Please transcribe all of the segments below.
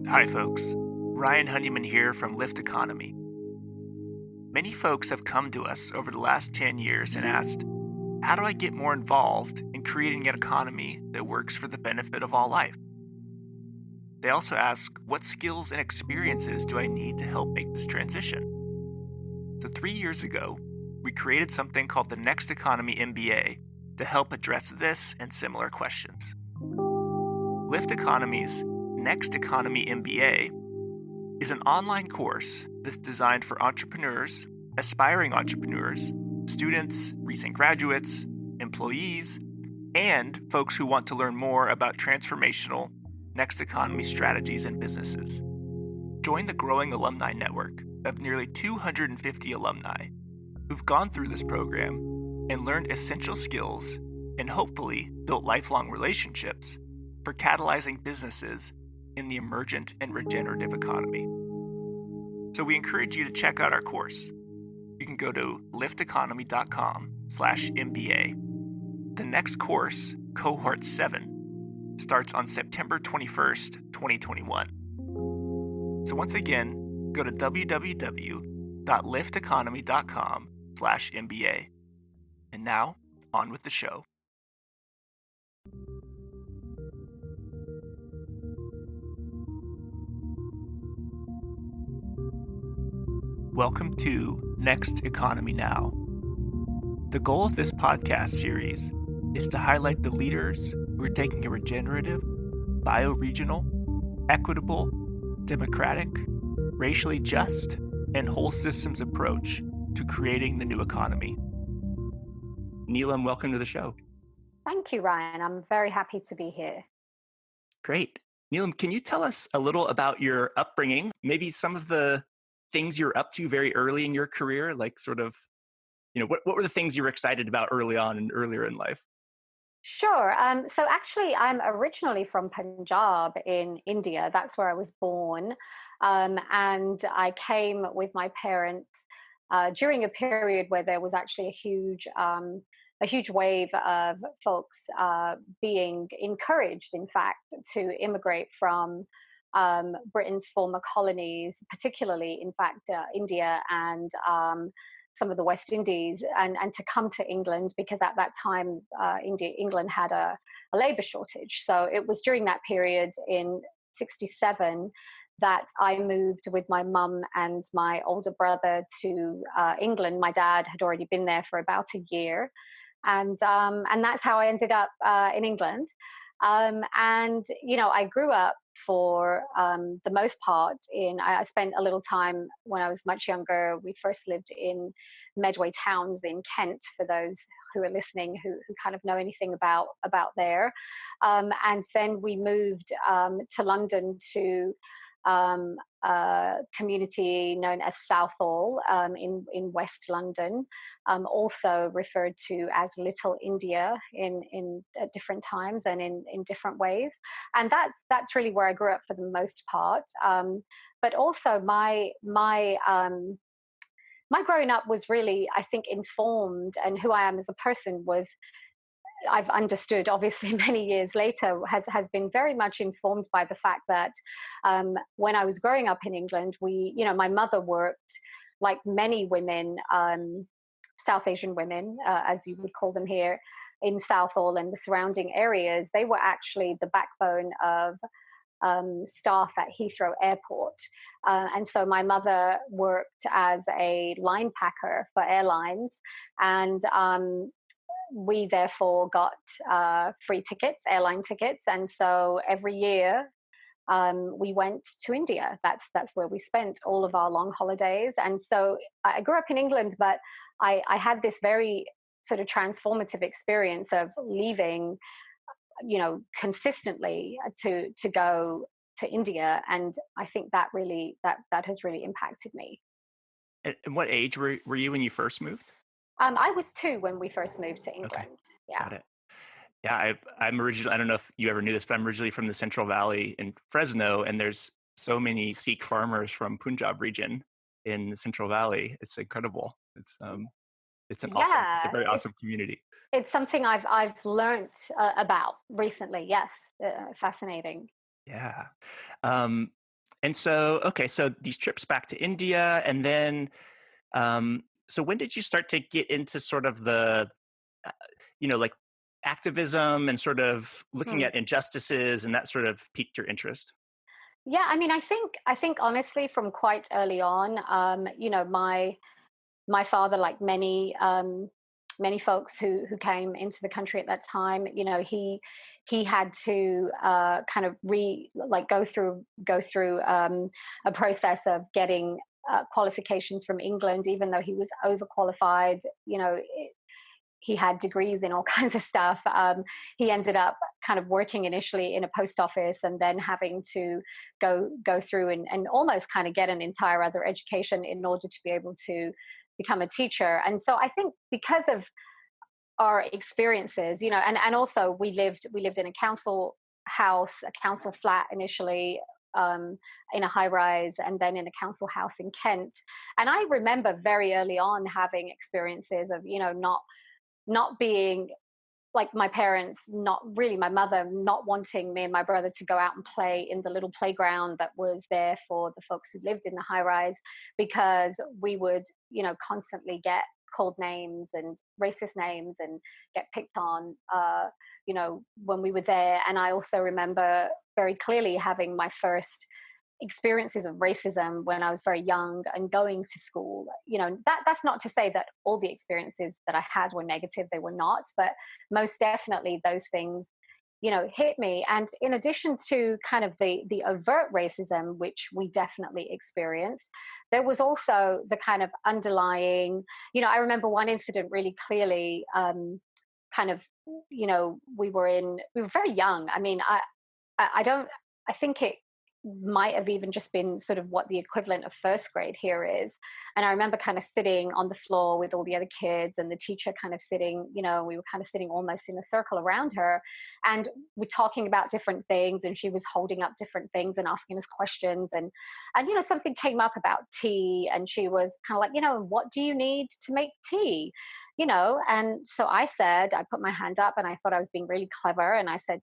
Hi, folks. Ryan Honeyman here from Lyft Economy. Many folks have come to us over the last 10 years and asked, how do I get more involved in creating an economy that works for the benefit of all life? They also ask, what skills and experiences do I need to help make this transition? So, 3 years ago, we created something called the Next Economy MBA to help address this and similar questions. Lyft Economy's Next Economy MBA is an online course that's designed for entrepreneurs, aspiring entrepreneurs, students, recent graduates, employees, and folks who want to learn more about transformational next economy strategies and businesses. Join the growing alumni network of nearly 250 alumni who've gone through this program and learned essential skills and hopefully built lifelong relationships for catalyzing businesses in the emergent and regenerative economy. So we encourage you to check out our course. You can go to lifteconomy.com/MBA. The next course, Cohort 7, starts on September 21st, 2021. So once again, go to www.lifteconomy.com/MBA. And now, on with the show. Welcome to Next Economy Now. The goal of this podcast series is to highlight the leaders who are taking a regenerative, bioregional, equitable, democratic, racially just, and whole systems approach to creating the new economy. Neelam, welcome to the show. Thank you, Ryan. I'm very happy to be here. Great. Neelam, can you tell us a little about your upbringing? Maybe some of the things you're up to very early in your career, like sort of, what were the things you were excited about early on and earlier in life? Sure. So actually, I'm originally from Punjab in India. That's where I was born. And I came with my parents during a period where there was actually a huge wave of folks being encouraged, in fact, to immigrate from Britain's former colonies, particularly, in fact, India and some of the West Indies, and to come to England because at that time, England had a labor shortage. So it was during that period in '67 that I moved with my mum and my older brother to England. My dad had already been there for about a year, and that's how I ended up in England. And I grew up for the most part I spent a little time when I was much younger. We first lived in Medway Towns in Kent, for those who are listening who kind of know anything about there. And then we moved to London to a community known as Southall in West London, also referred to as Little India in at different times and in different ways. And that's really where I grew up for the most part. But also my growing up was really, I think, informed, and who I am as a person was, I've understood, obviously, many years later, has been very much informed by the fact that when I was growing up in England, my mother worked like many women, South Asian women, as you would call them here, in Southall and the surrounding areas. They were actually the backbone of staff at Heathrow Airport. And so my mother worked as a line packer for airlines, and we therefore got free tickets, airline tickets. And so every year we went to India. That's where we spent all of our long holidays. And so I grew up in England, but I had this very sort of transformative experience of leaving, consistently to go to India. And I think that has really impacted me. And what age were you when you first moved? I was 2 when we first moved to Okay, England. Yeah. got it. Yeah, I'm originally, I don't know if you ever knew this, but I'm originally from the Central Valley in Fresno, and there's so many Sikh farmers from Punjab region in the Central Valley. It's incredible. It's a Yeah, very awesome community. it's something I've learnt about recently. Yes, fascinating. Yeah. Um, And so, okay, so these trips back to India, and then, so when did you start to get into sort of uh, like activism and sort of looking Hmm. at injustices, and that sort of piqued your interest? Yeah, I mean, I think honestly, from quite early on, my father, like many folks who came into the country at that time, he had to kind of go through a process of getting qualifications from England, even though he was overqualified. He had degrees in all kinds of stuff. He ended up kind of working initially in a post office, and then having to go through and almost kind of get an entire other education in order to be able to become a teacher. And so I think because of our experiences, and also we lived in a council house, a council flat initially, in a high rise, and then in a council house in Kent. And I remember very early on having experiences of, not being like my parents, not really my mother, not wanting me and my brother to go out and play in the little playground that was there for the folks who lived in the high rise, because we would, constantly get called names and racist names and get picked on, when we were there. And I also remember very clearly having my first experiences of racism when I was very young and going to school. That's not to say that all the experiences that I had were negative, they were not, but most definitely those things, hit me. And in addition to kind of the overt racism, which we definitely experienced, there was also the kind of underlying, I remember one incident really clearly, kind of, we were very young. I mean, I don't, I think it might have even just been sort of what the equivalent of first grade here is. And I remember kind of sitting on the floor with all the other kids, and the teacher kind of sitting, we were kind of sitting almost in a circle around her. And we're talking about different things, and she was holding up different things and asking us questions. And, something came up about tea, and she was kind of like, what do you need to make tea? And so I put my hand up, and I thought I was being really clever. And I said,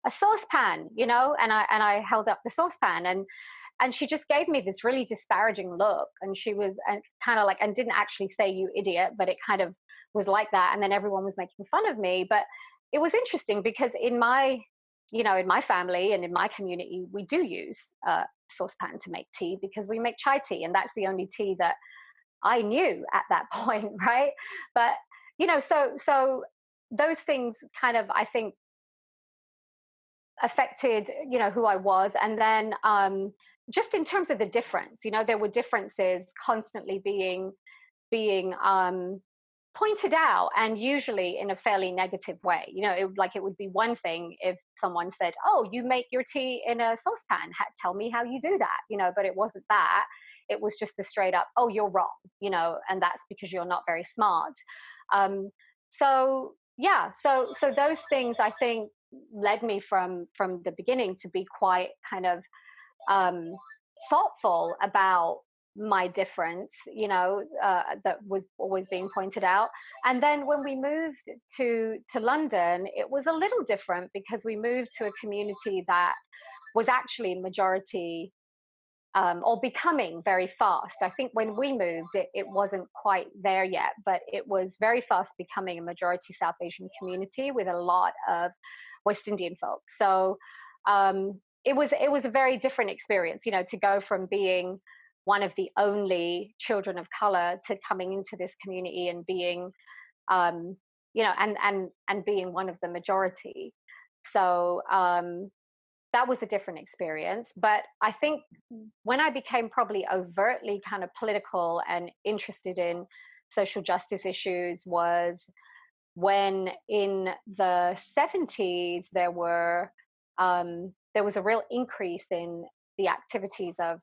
a saucepan, and I held up the saucepan, and she just gave me this really disparaging look, and she was, and kind of like, and didn't actually say you idiot, but it kind of was like that. And then everyone was making fun of me. But it was interesting because in my family and in my community, we do use saucepan to make tea, because we make chai tea, and that's the only tea that I knew at that point, right? But so those things kind of, I think, affected, who I was. And then, just in terms of the difference, there were differences constantly being pointed out, and usually in a fairly negative way. It would be one thing if someone said, oh, you make your tea in a saucepan, tell me how you do that, but it wasn't that. It was just a straight up, oh, you're wrong, and that's because you're not very smart. Um, so yeah so so those things, I think, led me from the beginning to be quite kind of, um, thoughtful about my difference, that was always being pointed out. And then when we moved to London, it was a little different, because we moved to a community that was actually majority, or becoming very fast. I think when we moved, it wasn't quite there yet, but it was very fast becoming a majority South Asian community with a lot of West Indian folks. So, it was a very different experience, to go from being one of the only children of color to coming into this community and being, and being one of the majority. So, that was a different experience. But I think when I became probably overtly kind of political and interested in social justice issues was when, in the 70s, there was a real increase in the activities of,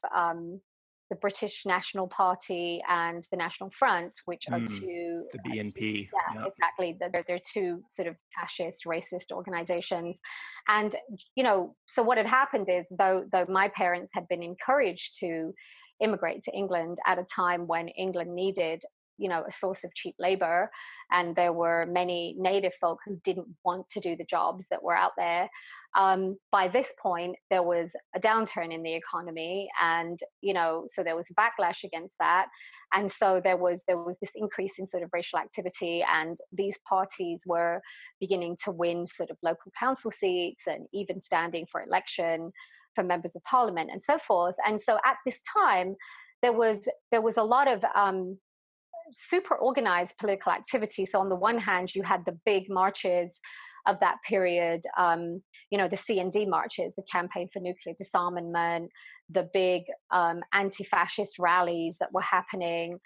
the British National Party and the National Front, which are Mm, the two, BNP. yeah, Yeah. exactly. They're two sort of fascist, racist organizations. And, so what had happened is, though my parents had been encouraged to immigrate to England at a time when England needed a source of cheap labor, and there were many native folk who didn't want to do the jobs that were out there. By this point, there was a downturn in the economy, and so there was a backlash against that, and so there was this increase in sort of racial activity, and these parties were beginning to win sort of local council seats and even standing for election for members of parliament and so forth. And so at this time, there was a lot of super organized political activity. So on the one hand, you had the big marches of that period, the CND marches, the Campaign for Nuclear Disarmament, the big anti-fascist rallies that were happening.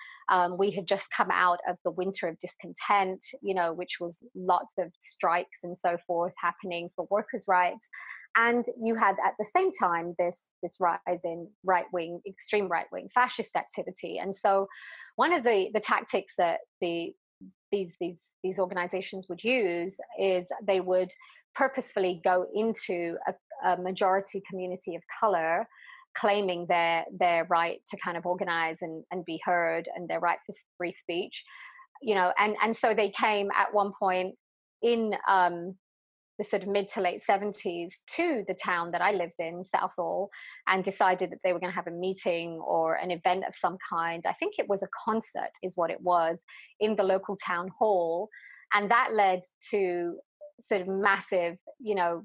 We had just come out of the winter of discontent, which was lots of strikes and so forth happening for workers' rights. And you had at the same time this rise in extreme right wing fascist activity. And so one of the tactics that these organizations would use is they would purposefully go into a majority community of color, claiming their right to kind of organize and be heard, and their right for free speech. And so they came at one point in the sort of mid to late 70s to the town that I lived in, Southall, and decided that they were going to have a meeting or an event of some kind. I think it was a concert, is what it was, in the local town hall. And that led to sort of massive,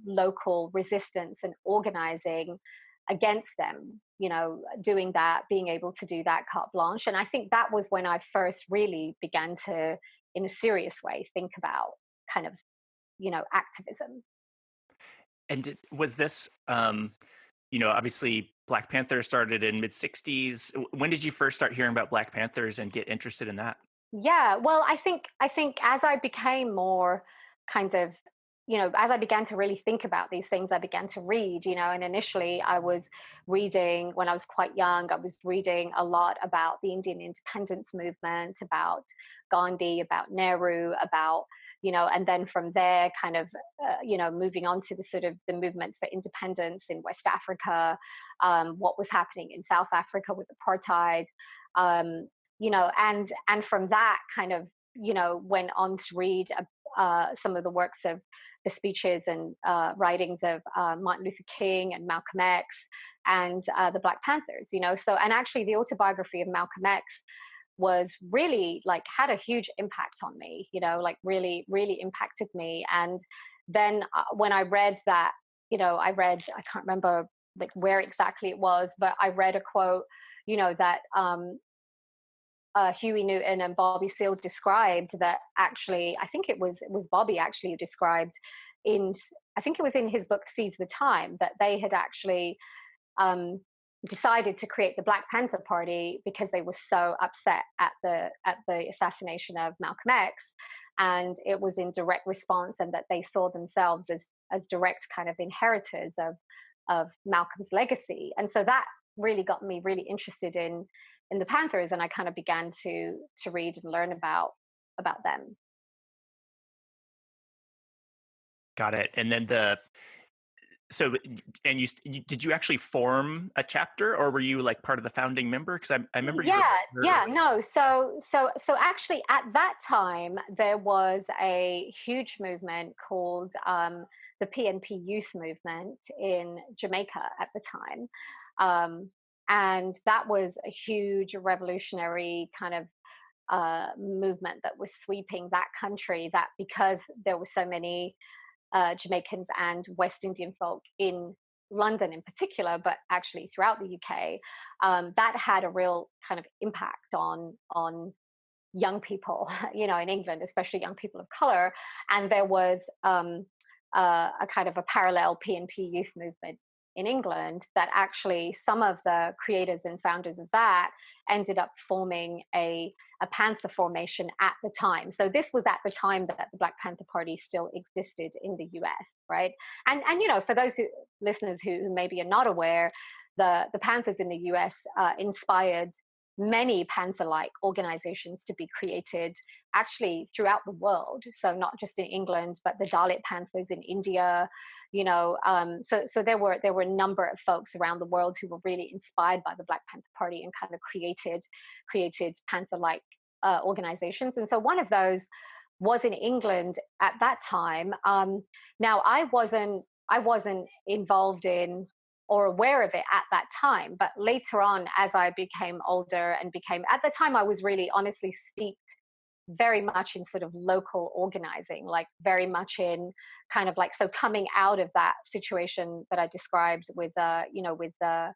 local resistance and organizing against them, doing that, being able to do that carte blanche. And I think that was when I first really began to, in a serious way, think about kind of activism. Was this, obviously Black Panther started in mid 60s. When did you first start hearing about Black Panthers and get interested in that? Yeah, well, I think as I became more kind of, as I began to really think about these things, I began to read, and initially I was reading when I was quite young. I was reading a lot about the Indian independence movement, about Gandhi, about Nehru, about, and then from there, kind of, moving on to the sort of the movements for independence in West Africa, what was happening in South Africa with apartheid. Um, and from that kind of went on to read some of the works of the speeches and writings of Martin Luther King and Malcolm X and the Black Panthers. So, and actually the autobiography of Malcolm X was really like had a huge impact on me, like really really impacted me. And then when I read that, I can't remember like where exactly it was, but I read a quote, that Huey Newton and Bobby Seale described, that actually, I think it was Bobby actually who described in, I think it was in his book Seize the Time, that they had actually um, decided to create the Black Panther Party because they were so upset at the assassination of Malcolm X, and it was in direct response, and that they saw themselves as direct kind of inheritors of Malcolm's legacy. And so that really got me really interested in the Panthers, and I kind of began to read and learn about them. Got it. And then so, and did you actually form a chapter, or were you like part of the founding member? Because I remember you Yeah, were yeah, early. no. So actually, at that time, there was a huge movement called the PNP Youth Movement in Jamaica at the time, and that was a huge revolutionary kind of movement that was sweeping that country. That because there were so many Jamaicans and West Indian folk in London in particular, but actually throughout the UK, that had a real kind of impact on young people, in England, especially young people of color. And there was a kind of a parallel PNP youth movement in England, that actually some of the creators and founders of that ended up forming a Panther formation at the time. So this was at the time that the Black Panther Party still existed in the US, right? And for those listeners who maybe are not aware, the Panthers in the US inspired many Panther-like organizations to be created actually throughout the world. So not just in England, but the Dalit Panthers in India. So there were a number of folks around the world who were really inspired by the Black Panther Party and kind of created Panther-like organizations. And so one of those was in England at that time. Now I wasn't involved in or aware of it at that time, but later on, as I became older and became, at the time I was really honestly steeped very much in sort of local organizing, like very much in kind of like, so coming out of that situation that I described with with the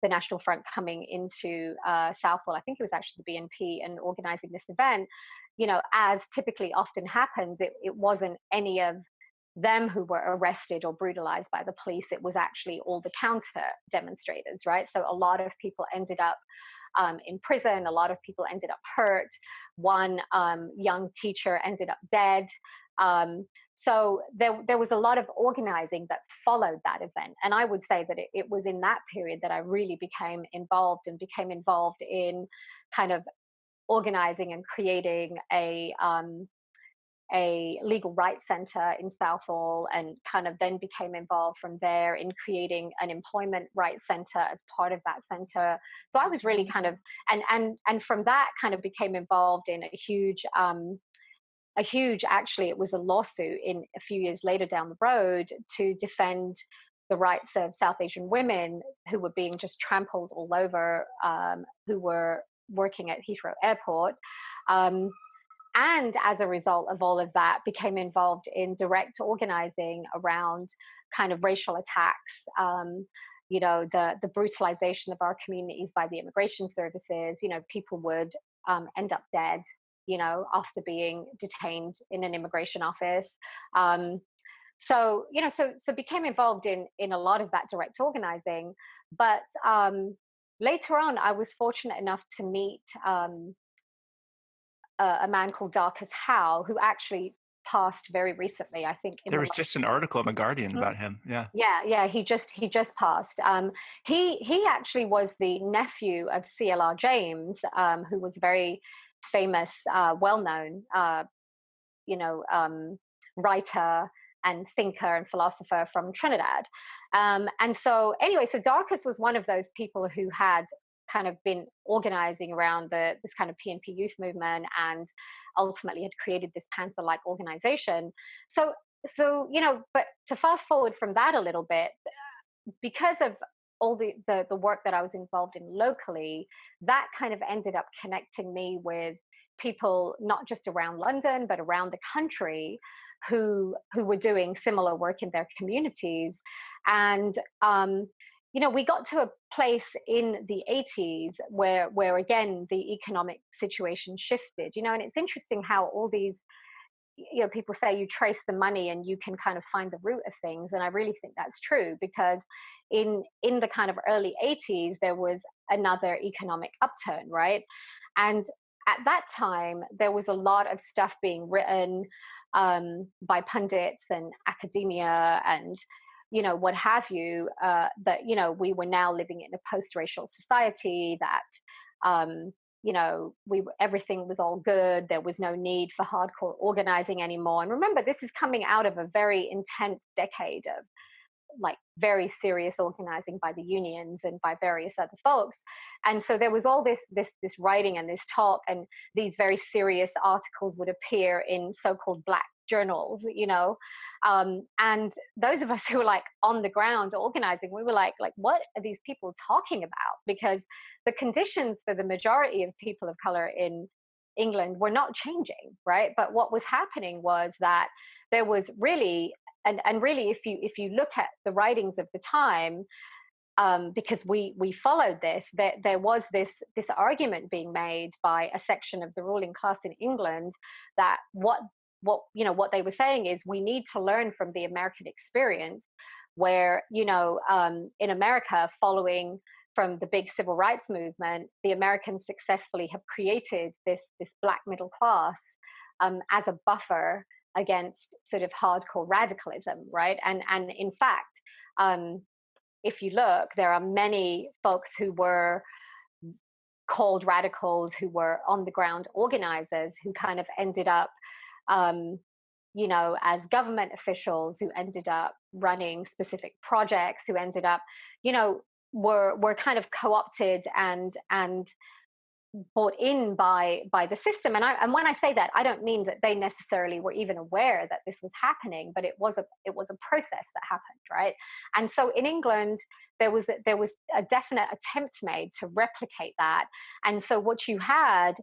National Front coming into Southwell, I think it was actually the BNP, and organizing this event, as typically often happens, it wasn't any of them who were arrested or brutalized by the police. It was actually all the counter demonstrators, right? So a lot of people ended up in prison. A lot of people ended up hurt. One young teacher ended up dead. So there was a lot of organizing that followed that event. And I would say that it was in that period that I really became involved, and became involved in kind of organizing and creating a legal rights center in Southall, and kind of then became involved from there in creating an employment rights center as part of that center. So I was really kind of, and from that kind of became involved in a huge, actually it was a lawsuit in a few years later down the road to defend the rights of South Asian women who were being just trampled all over, who were working at Heathrow Airport. Um, and as a result of all of that, became involved in direct organizing around kind of racial attacks, the brutalization of our communities by the immigration services. People would end up dead, after being detained in an immigration office. um, so became involved in a lot of that direct organizing. But later on, I was fortunate enough to meet a man called Darcus Howe, who actually passed very recently, I think in There the was last just an article in The Guardian Mhm. about him. Yeah. Yeah, he just passed. He actually was the nephew of CLR James, who was very famous, well-known, you know, um, writer and thinker and philosopher from Trinidad. And so, anyway, so Darcus was one of those people who had kind of been organizing around this kind of PNP youth movement, and ultimately had created this Panther-like organization. So, but to fast forward from that a little bit, because of all the work that I was involved in locally, that kind of ended up connecting me with people not just around London but around the country, who were doing similar work in their communities. And we got to a place in the 80s where again the economic situation shifted. And it's interesting how all these, people say you trace the money and you can kind of find the root of things, and I really think that's true, because in the kind of early 80s there was another economic upturn, right? And at that time there was a lot of stuff being written by pundits and academia and what have you, that we were now living in a post-racial society, that um, everything was all good. There was no need for hardcore organizing anymore. And remember, this is coming out of a very intense decade of like very serious organizing by the unions and by various other folks. And so there was all this writing and this talk, and these very serious articles would appear in so-called black journals. And those of us who were like on the ground organizing, we were like what are these people talking about? Because the conditions for the majority of people of color in England were not changing, right? But what was happening was that there was really, and really, if you look at the writings of the time, because we followed this, there was this argument being made by a section of the ruling class in England, that what they were saying is, we need to learn from the American experience, where in America, following from the big civil rights movement, the Americans successfully have created this black middle class, as a buffer against sort of hardcore radicalism, right? And in fact, um, if you look, there are many folks who were called radicals, who were on the ground organizers, who kind of ended up, um, as government officials, who ended up running specific projects, who ended up, were kind of co-opted and bought in by the system. And when I say that, I don't mean that they necessarily were even aware that this was happening, but it was a process that happened, right? And so in England, there was a definite attempt made to replicate that. And so what you had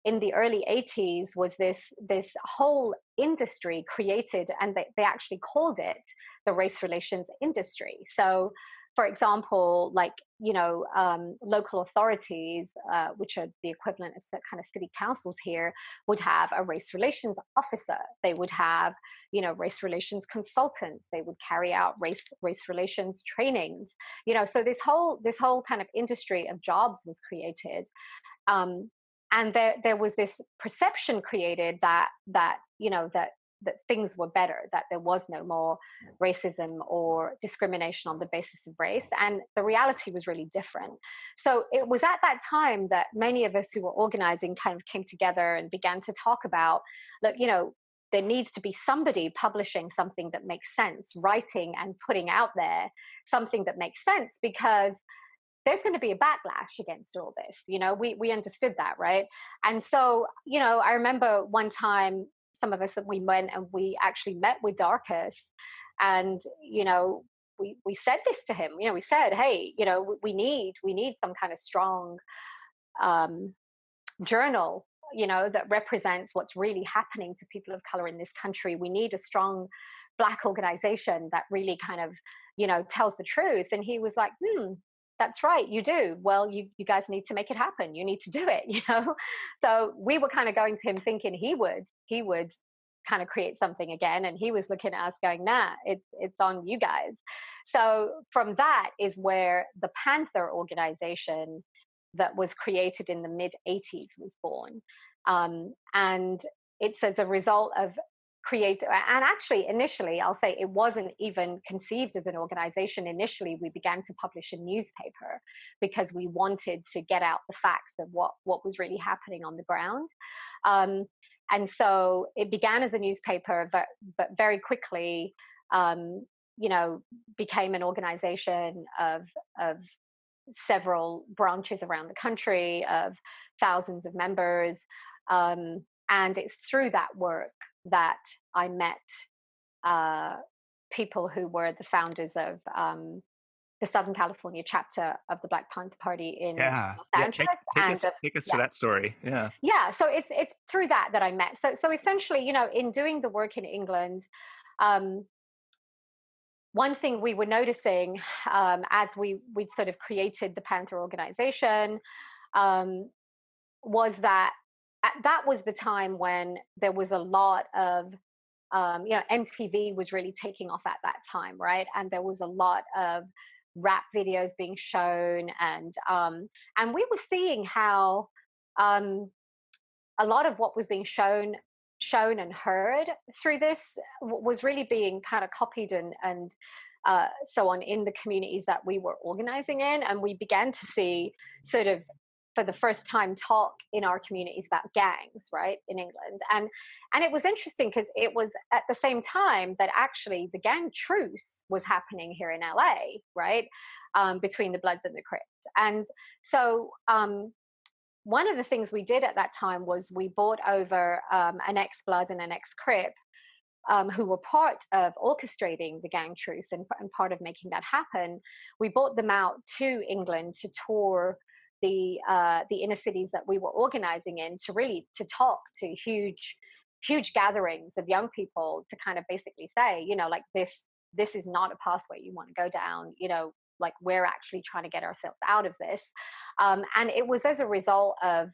in the early 80s was this whole industry created, and they actually called it the race relations industry. So for example, like, local authorities, which are the equivalent of kind of city councils here, would have a race relations officer. They would have, race relations consultants. They would carry out race relations trainings. So this whole kind of industry of jobs was created. um, and there was this perception created that things were better, that there was no more racism or discrimination on the basis of race, and the reality was really different. So it was at that time that many of us who were organizing kind of came together and began to talk about, look, there needs to be somebody publishing something that makes sense, writing and putting out there something that makes sense, because there's going to be a backlash against all this. We understood that, right? And so, I remember one time, some of us, that we went and we actually met with Darkus, and we said this to him. We said, hey, we need some kind of strong um, journal, that represents what's really happening to people of color in this country. We need a strong Black organization that really kind of, tells the truth. And he was like, that's right, you do. Well, you guys need to make it happen. You need to do it, So we were kind of going to him thinking he would kind of create something again. And he was looking at us going, nah, it's on you guys. So from that is where the Panther organization that was created in the mid 80s was born. And it's as a result of create, and actually initially I'll say it wasn't even conceived as an organization. Initially we began to publish a newspaper because we wanted to get out the facts of what was really happening on the ground. um, and so it began as a newspaper, but very quickly, um, you know became an organization of several branches around the country, of thousands of members. And it's through that work that I met uh, people who were the founders of the Southern California chapter of the Black Panther Party in Yeah. Los Yeah. Angeles. Take And us take us to yeah, that story. Yeah. yeah. So it's through that I met. So essentially, in doing the work in England, um, one thing we were noticing, as we'd sort of created the Panther organization, um, was that that was the time when there was a lot of, MTV was really taking off at that time, right? And there was a lot of rap videos being shown, and we were seeing how, um, a lot of what was being shown and heard through this was really being kind of copied and so on in the communities that we were organizing in. And we began to see, sort of, for the first time, talk in our communities about gangs, right, in England. And it was interesting because it was at the same time that actually the gang truce was happening here in LA, right, between the Bloods and the Crips. And so, one of the things we did at that time was we brought over, an ex-Blood and an ex-Crip, who were part of orchestrating the gang truce and part of making that happen. We brought them out to England to tour the inner cities that we were organizing in, to really to talk to huge gatherings of young people, to kind of basically say, like, this is not a pathway you want to go down. Like, we're actually trying to get ourselves out of this. And it was as a result of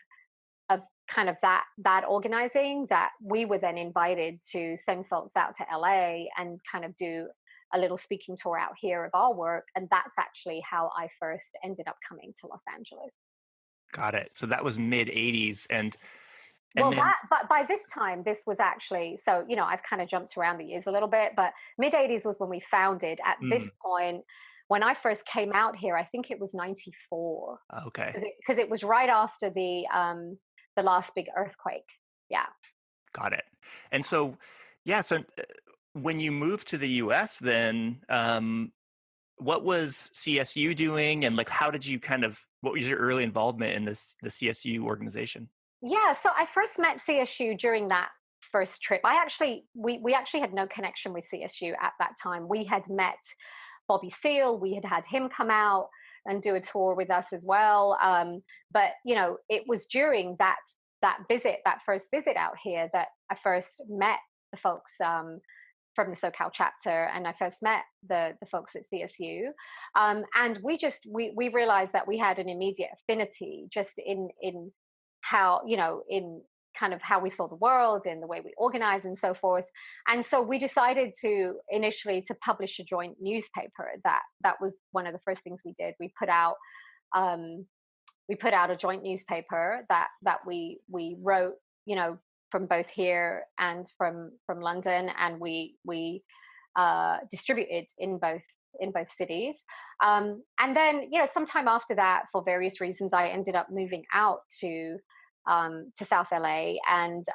kind of that organizing that we were then invited to send folks out to LA and kind of do a little speaking tour out here of our work. And that's actually how I first ended up coming to Los Angeles. Got it. So that was mid 80s, and Well, then but by this time, this was actually, so, I've kind of jumped around the years a little bit, but mid 80s was when we founded. At this mm, point, when I first came out here, I think it was 94, okay. because it was right after the last big earthquake. Yeah. Got it. And so, yeah, so when you moved to the US, then what was CSU doing, and like how did you what was your early involvement in the CSU organization? Yeah, so I first met CSU during that first trip. We actually had no connection with CSU at that time. We had met Bobby Seale. We had him come out and do a tour with us as well. But it was during that visit, that first visit out here, that I first met the folks from the SoCal chapter, and I first met the folks at CSU. And we realized that we had an immediate affinity just in how in kind of how we saw the world and the way we organize and so forth. And so we decided to publish a joint newspaper. That was one of the first things we did. Um, we put out a joint newspaper that we wrote, from both here and from London, and we distributed in both cities. And then, sometime after that, for various reasons, I ended up moving out to South LA, and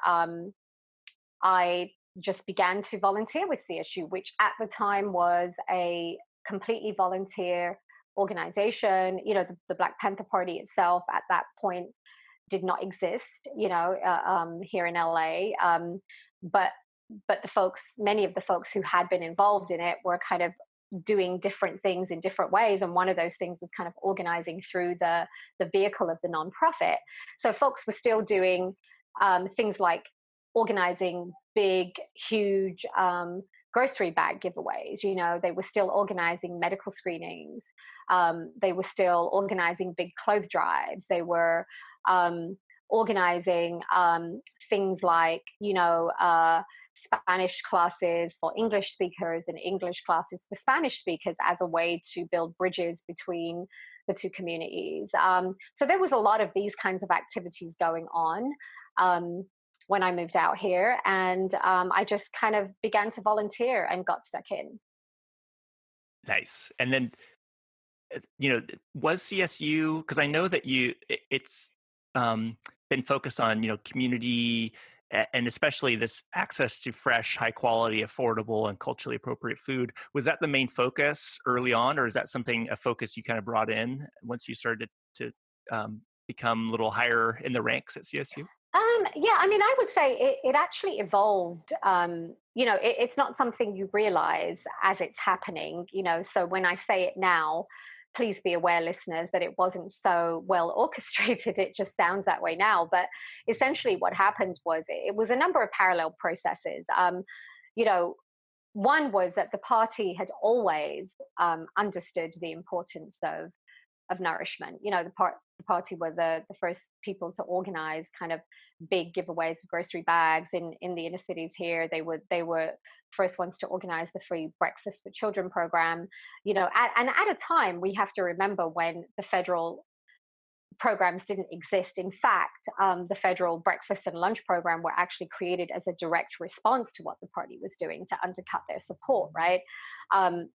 I just began to volunteer with CSU, which at the time was a completely volunteer organization. The Black Panther Party itself at that point did not exist, here in LA. But many of the folks who had been involved in it were kind of doing different things in different ways, and one of those things was kind of organizing through the vehicle of the nonprofit. So folks were still doing things like organizing big, huge grocery bag giveaways. They were still organizing medical screenings. They were still organizing big clothes drives. They were organizing things like, Spanish classes for English speakers and English classes for Spanish speakers as a way to build bridges between the two communities. So there was a lot of these kinds of activities going on when I moved out here, and I just kind of began to volunteer and got stuck in. Nice. And then was CSU, because I know that it's been focused on community, and especially this access to fresh, high quality, affordable, and culturally appropriate food. Was that the main focus early on, or is that a focus you kind of brought in once you started to become a little higher in the ranks at CSU? Yeah, I mean, I would say it actually evolved. It's not something you realize as it's happening. So when I say it now, please be aware, listeners, that it wasn't so well orchestrated. It just sounds that way now. But essentially, what happened was it was a number of parallel processes. You know, One was that the party had always understood the importance of nourishment. The party were the first people to organize kind of big giveaways of grocery bags in the inner cities here. They were first ones to organize the free breakfast for children program. And at a time, we have to remember, when the federal programs didn't exist. In fact, the federal breakfast and lunch program were actually created as a direct response to what the party was doing to undercut their support, right? And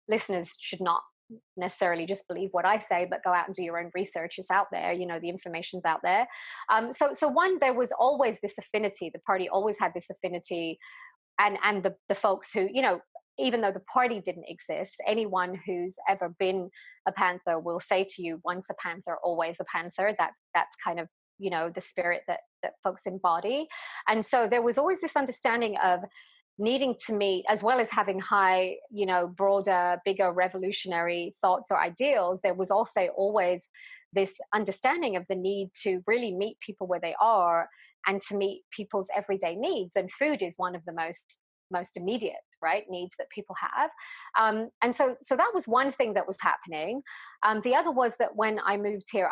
listeners should not necessarily just believe what I say, but go out and do your own research. It's out there, the information's out there. So one, there was always this affinity. The party always had this affinity, and the folks who, even though the party didn't exist, anyone who's ever been a Panther will say to you, once a Panther, always a Panther. That's kind of, the spirit that folks embody. And so there was always this understanding of needing to meet, as well as having high, broader, bigger revolutionary thoughts or ideals. There was also always this understanding of the need to really meet people where they are, and to meet people's everyday needs. And food is one of the most immediate, right, needs that people have. And so that was one thing that was happening. The other was that when I moved here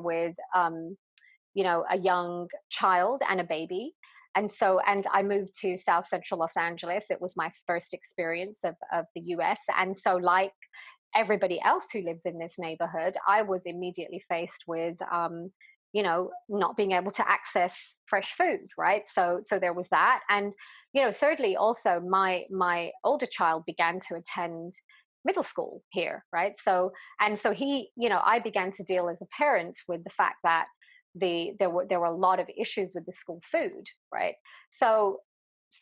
with a young child and a baby. And I moved to South Central Los Angeles. It was my first experience of the US. And so, like everybody else who lives in this neighborhood, I was immediately faced with not being able to access fresh food, right? So there was that. And thirdly, also my older child began to attend middle school here, right? So he, I began to deal as a parent with the fact that there were a lot of issues with the school food, right? So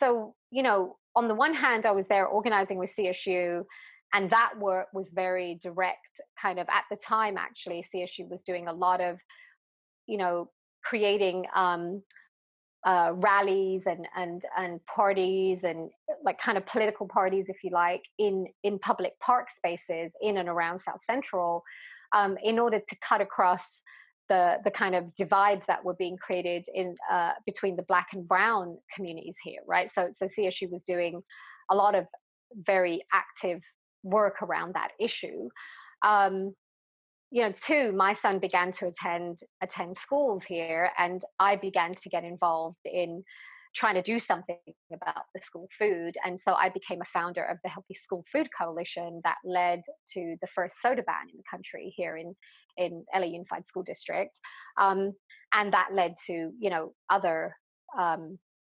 on the one hand, I was there organizing with CSU, And that work was very direct, kind of at the time, actually, CSU was doing a lot of, you know, creating rallies and parties and like kind of political parties, if you like, in public park spaces in and around South Central, in order to cut across the kind of divides that were being created in between the Black and Brown communities here, right? So CSU was doing a lot of very active work around that issue. Um, too, my son began to attend schools here, and I began to get involved in trying to do something about the school food. And so I became a founder of the Healthy School Food Coalition that led to the first soda ban in the country here in LA Unified School District. Um, and that led to, other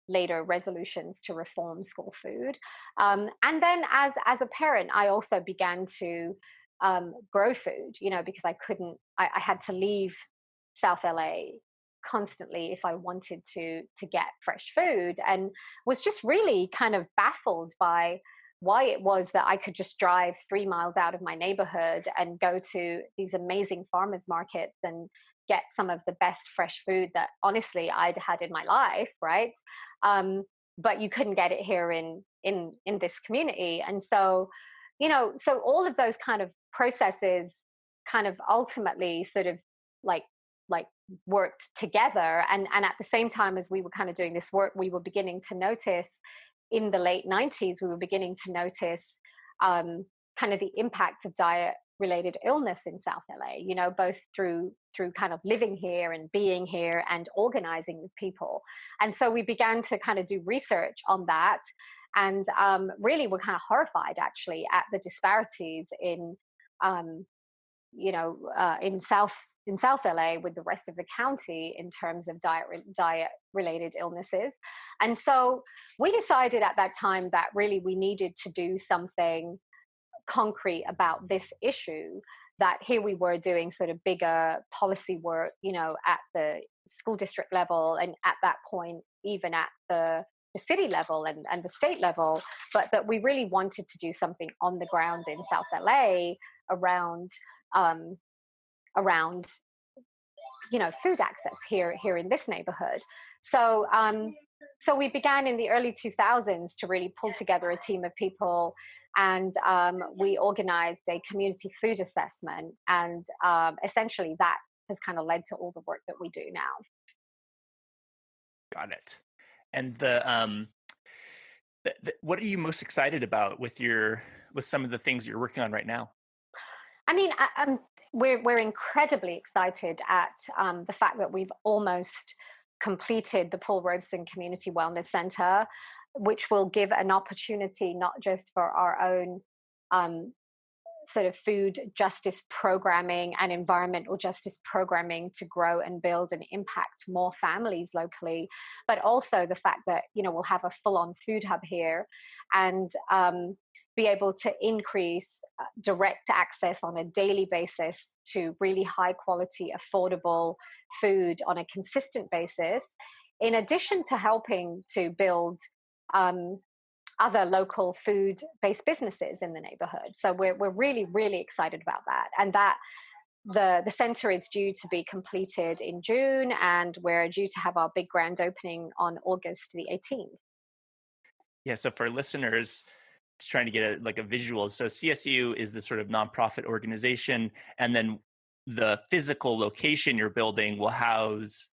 later resolutions to reform school food. And then as a parent, I also began to grow food, because I had to leave South LA constantly if I wanted to get fresh food, and was just really kind of baffled by why it was that I could just drive 3 miles out of my neighborhood and go to these amazing farmers markets and get some of the best fresh food that honestly I'd had in my life, right? But you couldn't get it here in this community. And so, so all of those kind of processes kind of ultimately sort of like like worked together, and at the same time as we were kind of doing this work, we were beginning to notice in the late 90s, we were beginning to notice kind of the impacts of diet related illness in South LA, both through kind of living here and being here and organizing with people. And so we began to kind of do research on that, and really we're kind of horrified actually at the disparities in um, in South LA with the rest of the county in terms of diet related illnesses. And so we decided at that time that really we needed to do something concrete about this issue. That here we were doing sort of bigger policy work, at the school district level, and at that point even at the city level and the state level, but that we really wanted to do something on the ground in South LA around um, around food access here in this neighborhood. So we began in the early 2000s to really pull together a team of people, and we organized a community food assessment, and essentially that has kind of led to all the work that we do now. Got it. And what are you most excited about with some of the things you're working on right now? I mean, we're incredibly excited at the fact that we've almost completed the Paul Robeson Community Wellness Center, which will give an opportunity not just for our own um, sort of food justice programming and environmental justice programming to grow and build and impact more families locally, but also the fact that we'll have a full-on food hub here, and be able to increase direct access on a daily basis to really high quality, affordable food on a consistent basis, in addition to helping to build um, other local food-based businesses in the neighborhood. So we're really, really excited about that. And that the center is due to be completed in June, and we're due to have our big grand opening on August the 18th. Yeah, so for listeners, just trying to get a visual. So CSU is the sort of nonprofit organization, and then the physical location you're building will house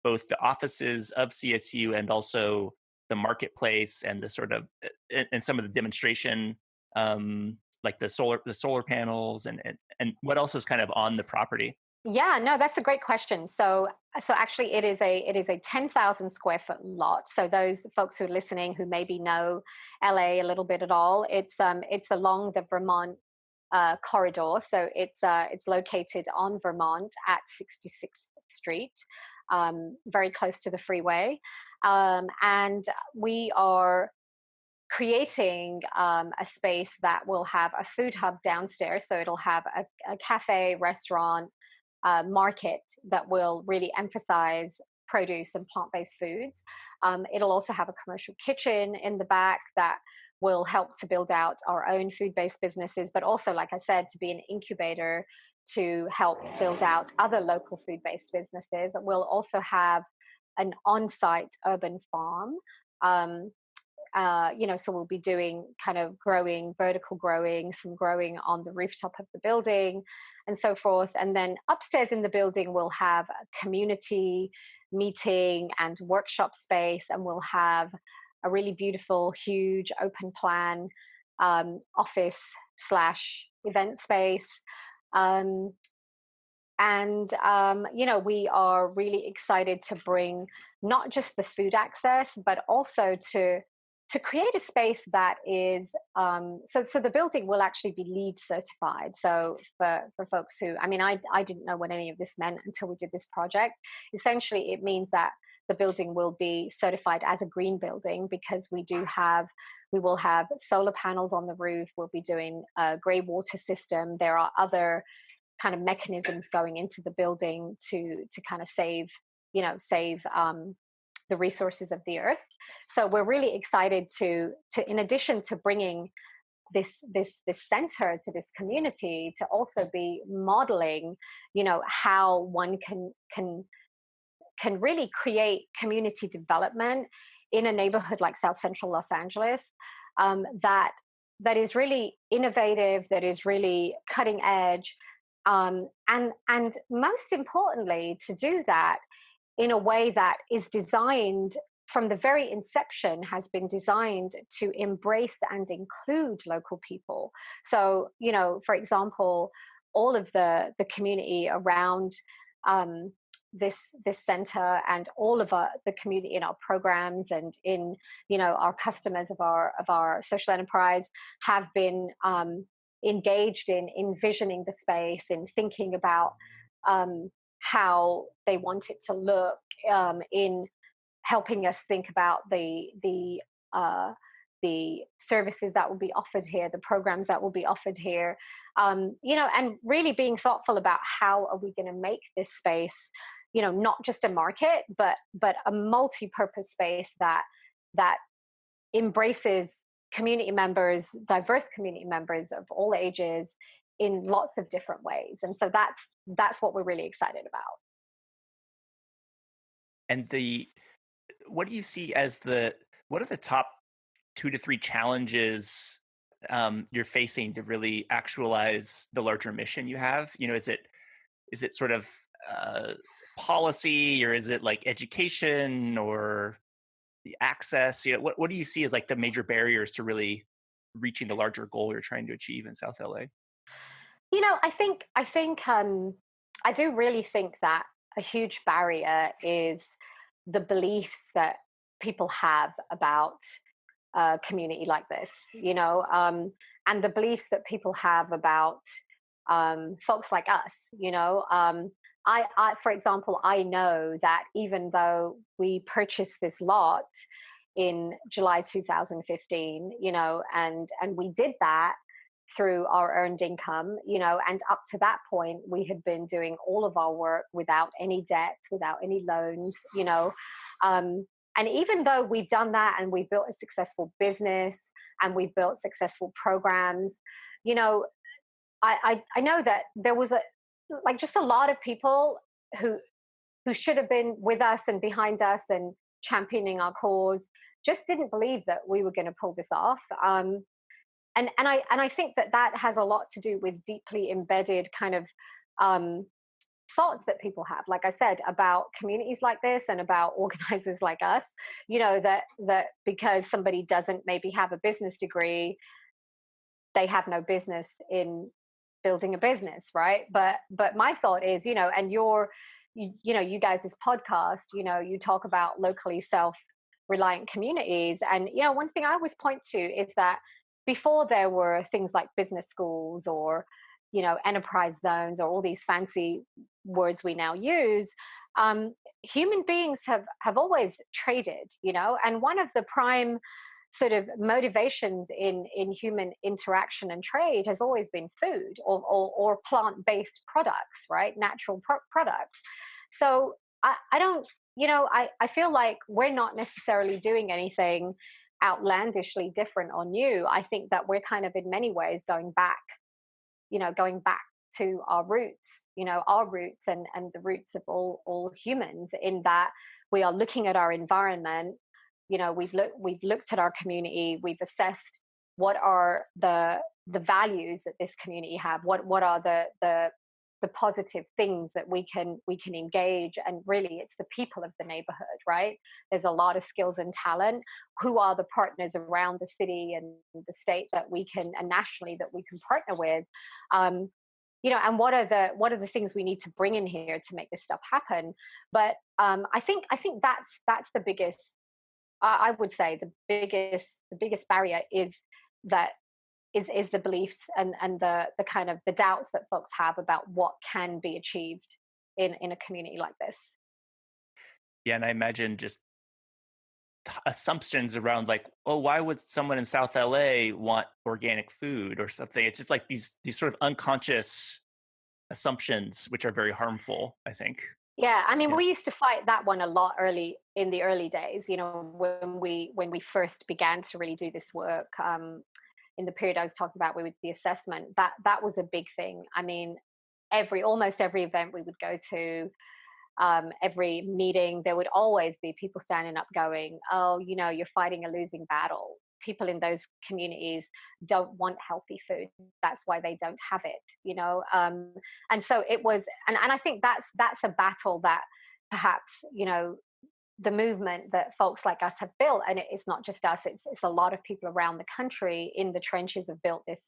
both the offices of CSU and also the marketplace and the sort of and some of the demonstration, like the solar panels and what else is kind of on the property. Yeah, no, that's a great question. So actually, it is a 10,000 square foot lot. So those folks who are listening who maybe know LA a little bit at all, it's along the Vermont corridor. So it's located on Vermont at 66th Street, very close to the freeway, and we are creating a space that will have a food hub downstairs. So it'll have a cafe, restaurant, market that will really emphasize produce and plant-based foods. It'll also have a commercial kitchen in the back that will help to build out our own food-based businesses, but also, like I said, to be an incubator to help build out other local food-based businesses. We'll also have an on-site urban farm. Um, so we'll be doing kind of growing, vertical growing, some growing on the rooftop of the building, and so forth. And then upstairs in the building, we'll have a community meeting and workshop space, and we'll have a really beautiful, huge, open plan office slash event space. Um, we are really excited to bring not just the food access, but also to create a space that is so the building will actually be LEED certified. So for folks who, I didn't know what any of this meant until we did this project. Essentially, it means that the building will be certified as a green building, because we will have solar panels on the roof. We'll be doing a gray water system. There are other kind of mechanisms going into the building to kind of save the resources of the earth. So we're really excited to in addition to bringing this center to this community, to also be modeling, how one can really create community development in a neighborhood like South Central Los Angeles, that is really innovative, that is really cutting edge, and most importantly, to do that in a way that is designed from the very inception, has been designed to embrace and include local people. So, for example, all of the community around this center, and all of the community in our programs and in our customers of our social enterprise, have been engaged in envisioning the space and thinking about how they want it to look, in helping us think about the services that will be offered here, the programs that will be offered here, and really being thoughtful about how are we going to make this space, not just a market, but a multi-purpose space that embraces community members, diverse community members of all ages, in lots of different ways. And so that's what we're really excited about. And what do you see as what are the top 2 to 3 challenges you're facing to really actualize the larger mission you have? Is it sort of policy, or is it like education, or the access? What do you see as like the major barriers to really reaching the larger goal you're trying to achieve in South LA? I do really think that a huge barrier is the beliefs that people have about a community like this, and the beliefs that people have about folks like us. For example, I know that even though we purchased this lot in July 2015, and we did that through our earned income, and up to that point, we had been doing all of our work without any debt, without any loans, and even though we've done that and we built a successful business and we built successful programs, you know, I know that there was just a lot of people who should have been with us and behind us and championing our cause, just didn't believe that we were going to pull this off. And I think that has a lot to do with deeply embedded kind of um, thoughts that people have, like I said, about communities like this and about organizers like us. That because somebody doesn't maybe have a business degree, they have no business in building a business, right? But my thought is, and you guys, this podcast, you talk about locally self-reliant communities, and one thing I always point to is that before there were things like business schools or enterprise zones or all these fancy words we now use, human beings have always traded, and one of the prime sort of motivations in human interaction and trade has always been food or plant-based products, right? Natural products. So I don't, I feel like we're not necessarily doing anything outlandishly different or new. I think that we're kind of in many ways going back to our roots and the roots of all humans, in that we are looking at our environment. We've looked at our community, we've assessed what are the values that this community have, what are the positive things that we can engage, and really it's the people of the neighborhood, right? There's a lot of skills and talent. Who are the partners around the city and the state that we can, and nationally, that we can partner with? um, and what are the things we need to bring in here to make this stuff happen? But I think that's the biggest. I would say the biggest barrier that is the beliefs and the kind of the doubts that folks have about what can be achieved in a community like this. Yeah, and I imagine just assumptions around like, oh, why would someone in South LA want organic food or something? It's just like these sort of unconscious assumptions, which are very harmful, I think. Yeah, I mean, Yeah. we used to fight that one a lot early in the early days. When we first began to really do this work, in the period I was talking about with the assessment, that was a big thing. I mean, almost every event we would go to, every meeting, there would always be people standing up going, "Oh, you're fighting a losing battle." People in those communities don't want healthy food. That's why they don't have it. And so it was, and I think that's a battle that perhaps the movement that folks like us have built, and it's not just us, it's a lot of people around the country in the trenches have built this,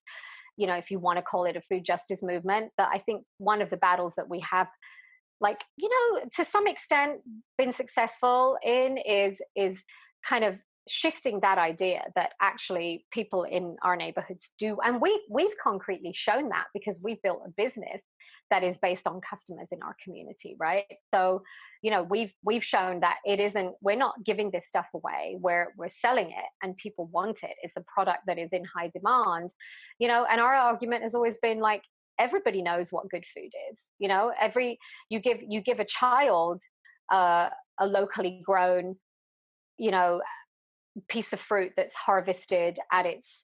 if you want to call it a food justice movement. That I think one of the battles that we have, like, to some extent been successful in, is kind of shifting that idea that actually people in our neighborhoods do. And we've concretely shown that, because we've built a business that is based on customers in our community, right? So we've shown that it isn't, we're not giving this stuff away, we're selling it and people want it. It's a product that is in high demand. And our argument has always been like, everybody knows what good food is. You give a child a locally grown, you know piece of fruit that's harvested at its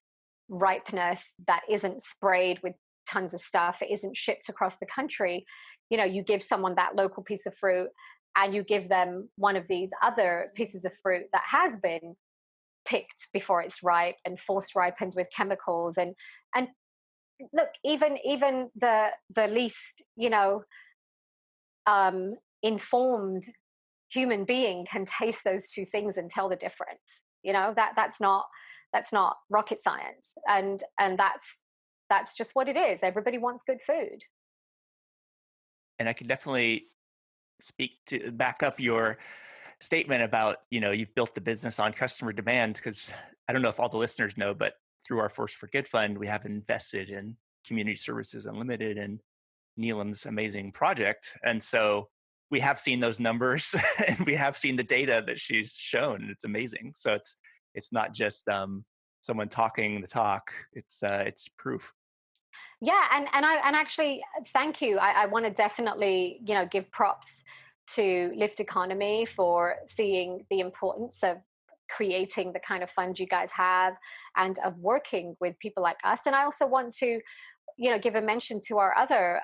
ripeness, that isn't sprayed with tons of stuff, it isn't shipped across the country. You give someone that local piece of fruit, and you give them one of these other pieces of fruit that has been picked before it's ripe and force ripened with chemicals. And look, even the least informed human being can taste those two things and tell the difference. That's not rocket science, and that's just what it is. Everybody wants good food. And I can definitely speak to back up your statement about, you've built the business on customer demand, because I don't know if all the listeners know, but through our Force for Good fund, we have invested in Community Services Unlimited and Neelam's amazing project. And so we have seen those numbers and we have seen the data that she's shown. It's amazing. So it's not just someone talking the talk. It's proof. Yeah, and actually, thank you. I want to definitely give props to Lift Economy for seeing the importance of creating the kind of fund you guys have, and of working with people like us. And I also want to give a mention to our other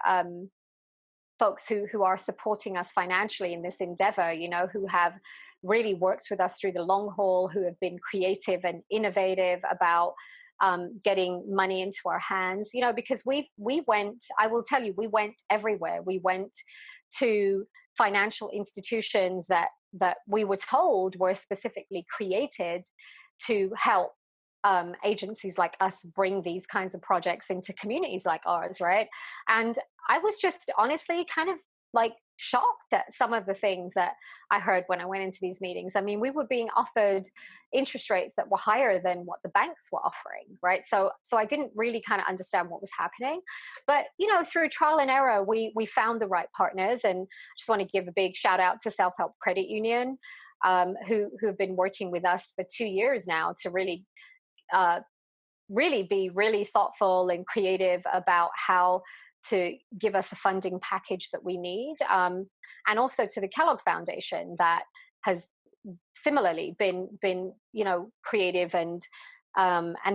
folks who are supporting us financially in this endeavor, who have really worked with us through the long haul, who have been creative and innovative about getting money into our hands. Because we went, I will tell you, we went everywhere. We went to financial institutions that we were told were specifically created to help agencies like us bring these kinds of projects into communities like ours, right? And I was just honestly kind of like shocked at some of the things that I heard when I went into these meetings. I mean, we were being offered interest rates that were higher than what the banks were offering, right? So I didn't really kind of understand what was happening. But through trial and error, we found the right partners. And I just want to give a big shout out to Self Help Credit Union, who have been working with us for 2 years now to uh, really be really thoughtful and creative about how to give us a funding package that we need. And also to the Kellogg Foundation, that has similarly been creative and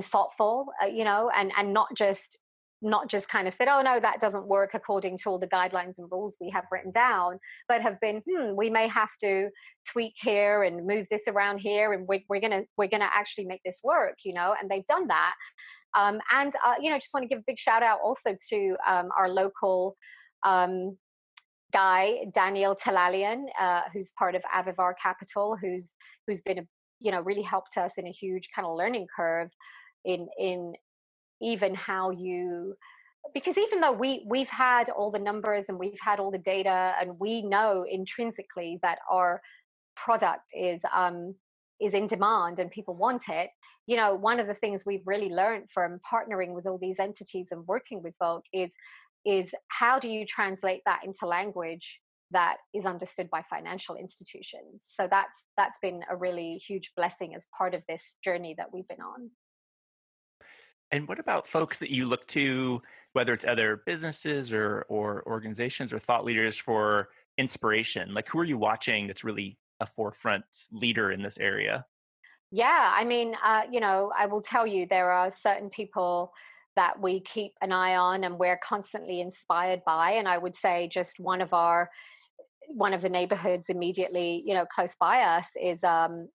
thoughtful, and not just kind of said, oh no, that doesn't work according to all the guidelines and rules we have written down, but have been, we may have to tweak here and move this around here, and we're gonna actually make this work, and they've done that. And just want to give a big shout out also to our local um, guy, Daniel Talalian, who's part of Avivar Capital, who's been really helped us in a huge kind of learning curve in even how you, because even though we've had all the numbers and we've had all the data, and we know intrinsically that our product is in demand and people want it, one of the things we've really learned from partnering with all these entities and working with folk is how do you translate that into language that is understood by financial institutions. So that's been a really huge blessing as part of this journey that we've been on. And what about folks that you look to, whether it's other businesses or organizations or thought leaders for inspiration? Like, who are you watching that's really a forefront leader in this area? Yeah, I mean, I will tell you there are certain people that we keep an eye on and we're constantly inspired by. And I would say just one of the neighborhoods immediately, close by us is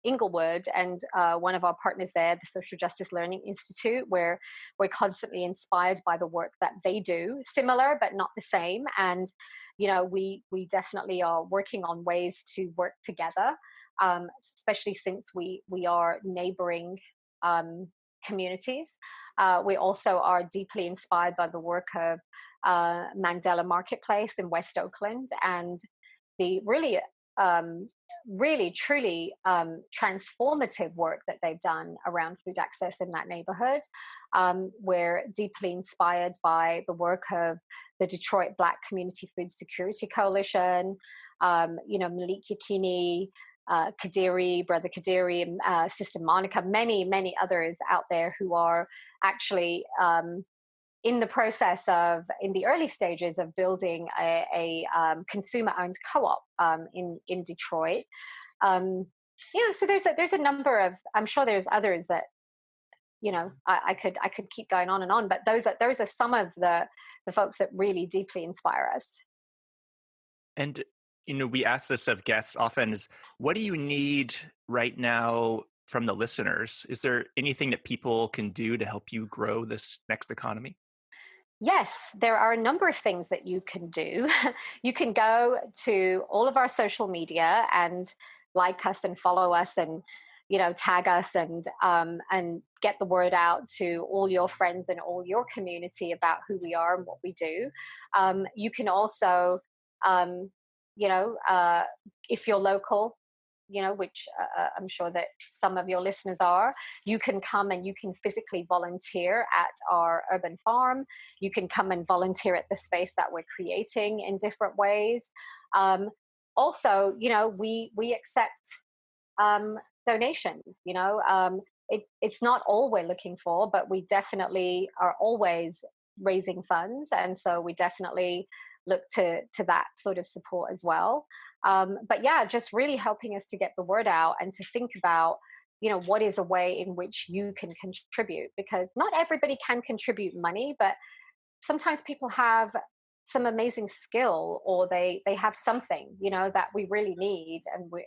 Inglewood, and one of our partners there, the Social Justice Learning Institute, where we're constantly inspired by the work that they do, similar but not the same. And we definitely are working on ways to work together, especially since we are neighboring um, communities. We also are deeply inspired by the work of Mandela Marketplace in West Oakland, and the um, really truly transformative work that they've done around food access in that neighborhood. We're deeply inspired by the work of the Detroit Black Community Food Security Coalition, Malik Yakini, Kadiri, Brother Kadiri, and Sister Monica, many others out there who are actually in the process of, in the early stages of building a consumer-owned co-op in Detroit. Um, so there's a number of, I'm sure there's others that I could keep going on and on, but those are some of the folks that really deeply inspire us. And we ask this of guests often: is what do you need right now from the listeners? Is there anything that people can do to help you grow this next economy? Yes, there are a number of things that you can do. You can go to all of our social media and like us and follow us and tag us and get the word out to all your friends and all your community about who we are and what we do. You can also, um, you know, uh, if you're local, which I'm sure that some of your listeners are, you can come and you can physically volunteer at our urban farm. You can come and volunteer at the space that we're creating in different ways. Um, Also, we accept um, donations. It's not all we're looking for, but we definitely are always raising funds, and so we definitely look to that sort of support as well. But yeah, just really helping us to get the word out and to think about what is a way in which you can contribute, because not everybody can contribute money, but sometimes people have some amazing skill, or they have something that we really need. And we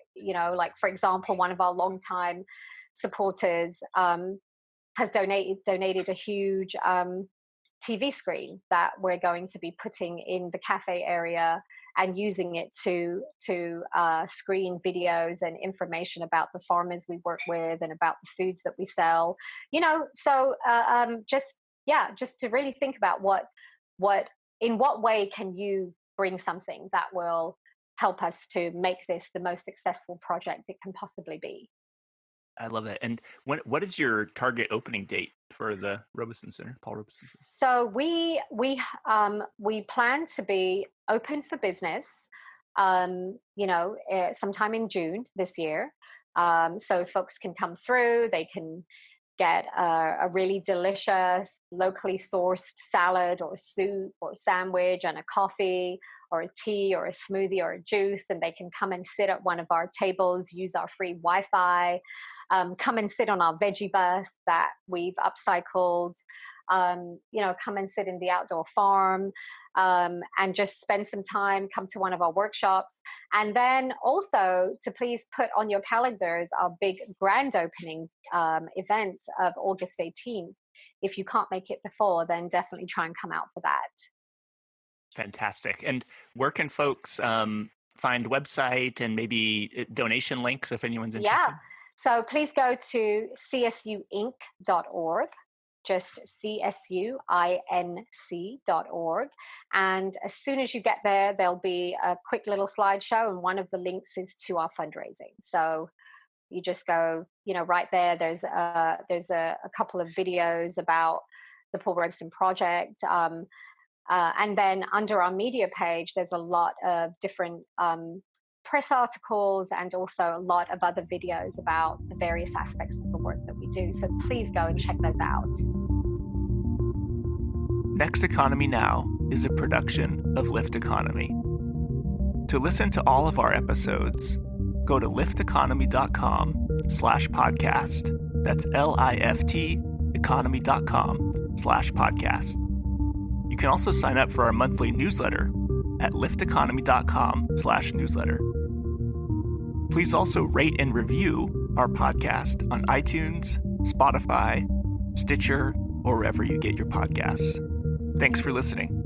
like, for example, one of our longtime supporters has donated a huge TV screen that we're going to be putting in the cafe area and using it to screen videos and information about the farmers we work with and about the foods that we sell. So just, yeah, just to really think about what in what way can you bring something that will help us to make this the most successful project it can possibly be. I love that. And what is your target opening date for the Robeson Center, Paul Robeson Center? So we plan to be open for business, sometime in June this year. So folks can come through. They can get a really delicious, locally sourced salad or soup or sandwich and a coffee, or a tea or a smoothie or a juice, and they can come and sit at one of our tables, use our free Wi-Fi, come and sit on our veggie bus that we've upcycled, come and sit in the outdoor farm, and just spend some time, come to one of our workshops. And then also to please put on your calendars our big grand opening event of August 18th. If you can't make it before, then definitely try and come out for that. Fantastic. And where can folks find website and maybe donation links if anyone's Yeah. interested? So please go to csuinc.org, just csuinc.org. And as soon as you get there, there'll be a quick little slideshow, and one of the links is to our fundraising. So you just go, right there. There's a couple of videos about the Paul Robeson Project. And then under our media page, there's a lot of different press articles and also a lot of other videos about the various aspects of the work that we do. So please go and check those out. Next Economy Now is a production of Lift Economy. To listen to all of our episodes, go to lifteconomy.com/podcast. That's LIFT economy.com/podcast. You can also sign up for our monthly newsletter at lifteconomy.com/newsletter. Please also rate and review our podcast on iTunes, Spotify, Stitcher, or wherever you get your podcasts. Thanks for listening.